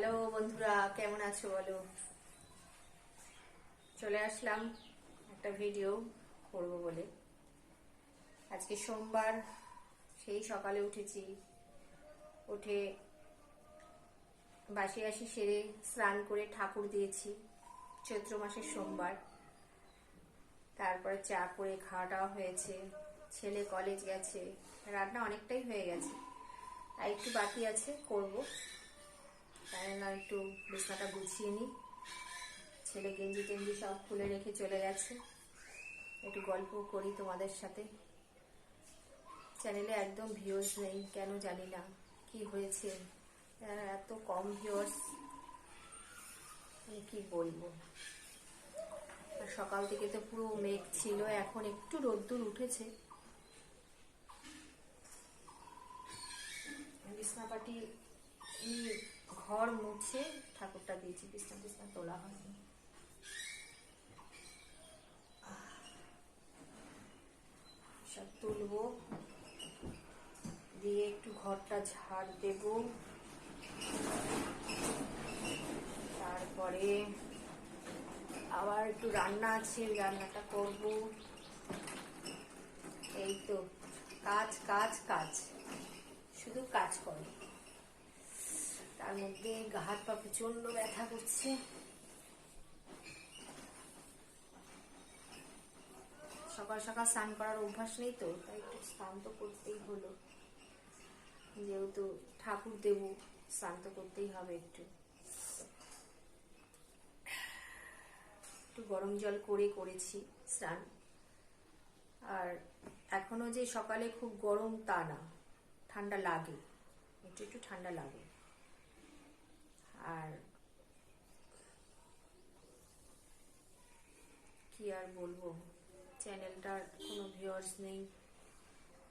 Hello বন্ধুরা, কেমন আছো বলো। চলে আসলাম একটা ভিডিও করব বলে। আজকে সোমবার, সেই সকালে উঠেছি, উঠে বাসি বাসি সেরে স্নান করে ঠাকুর দিয়েছি। চৈত্র মাসের সোমবার। তারপরে চা করে খাওয়া দাওয়া হয়েছে, ছেলে কলেজ গেছে, রান্না অনেকটাই হয়ে গেছে, আর একটু বাকি আছে, করব। তাই না, একটু বিছানাটা গুছিয়ে নিই। ছেলে গেঞ্জি টেঞ্জি সব খুলে রেখে চলে গেছে, একটু গল্প করি তোমাদের সাথে। চ্যানেলে একদম ভিউয়ার্স নেই, কেন জানি না, কি হয়েছে, এত কম ভিউয়ার্স, কি বলবো। আর সকাল থেকে তো পুরো মেঘ ছিল, এখন একটু রোদ্দুর উঠেছে। বিছনাপাটি ঘর মুছে ঠাকুরটা দিয়েছি, বিছনা তোলা হয়নি। সব তুলবো, দিয়ে একটু ঘরটা ঝাড় দেব, তারপরে আবার একটু রান্না আছে, রান্নাটা করব। এই তো কাজ কাজ কাজ, শুধু কাজ করে। তার মধ্যে গা হাত পা প্রচন্ড ব্যথা করছে। সকাল সকাল স্নান করার অভ্যাস নেই তো, তাই একটু স্নান তো করতেই হলো, যেহেতু ঠাকুর দেব, স্নান তো করতেই হবে। একটু গরম জল করে করেছি স্নান। আর এখনো যে সকালে খুব গরম তা না, ঠান্ডা লাগে, একটু একটু ঠান্ডা লাগে। আর কি আর বলবো, চ্যানেলটার কোনো ভিউয়ার্স নেই,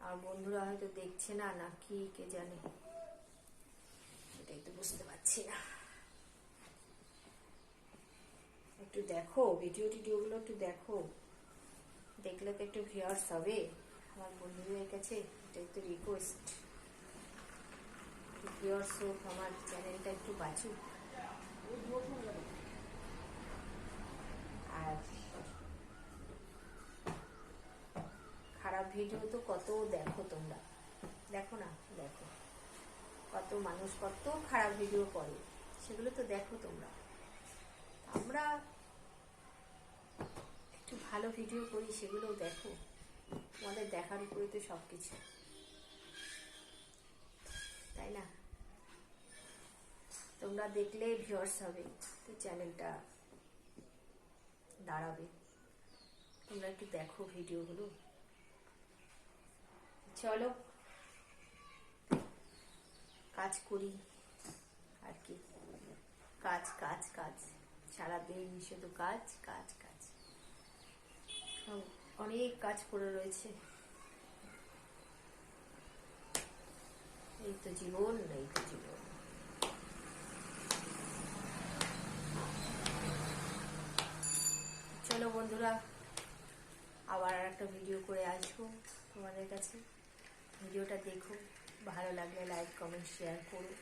আর বন্ধুরা হয়তো দেখছে না, না কি কে জানে, সেটাই তো বুঝতে পারছি না। একটু দেখো ভিডিওগুলো, একটু দেখো, দেখলে তো একটু ভিউয়ার্স হবে আমার বন্ধুদের কাছে, এটাই তো রিকোয়েস্ট। ভিউয়ার্স হোক, আমার চ্যানেলটা একটু বাঁচুক। আর খারাপ ভিডিও তো কত দেখো তোমরা, দেখো না, দেখো কত মানুষ কত খারাপ ভিডিও করে, সেগুলো তো দেখো তোমরা। আমরা একটু ভালো ভিডিও করি, সেগুলোও দেখো। তোমাদের দেখার উপরে তো সবকিছু, তাই না? তোমরা দেখলে ভিউয়ার্স হবে, তো চ্যানেলটা দাঁড়াবে। তোমরা একটু দেখো ভিডিওগুলো। চলো কাজ করি, আর কি, কাজ কাজ কাজ, সারাদিন শুধু কাজ কাজ কাজ, অনেক কাজ পড়ে রয়েছে। এই তো জীবন, এই তো জীবন। চলো বন্ধুরা, আবার আর একটা ভিডিও করে আসবো তোমাদের কাছে। ভিডিওটা দেখো, ভালো লাগলে লাইক কমেন্ট শেয়ার করো।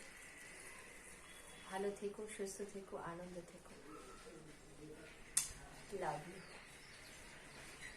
ভালো থেকো, সুস্থ থেকো, আনন্দ থেকো। Love you.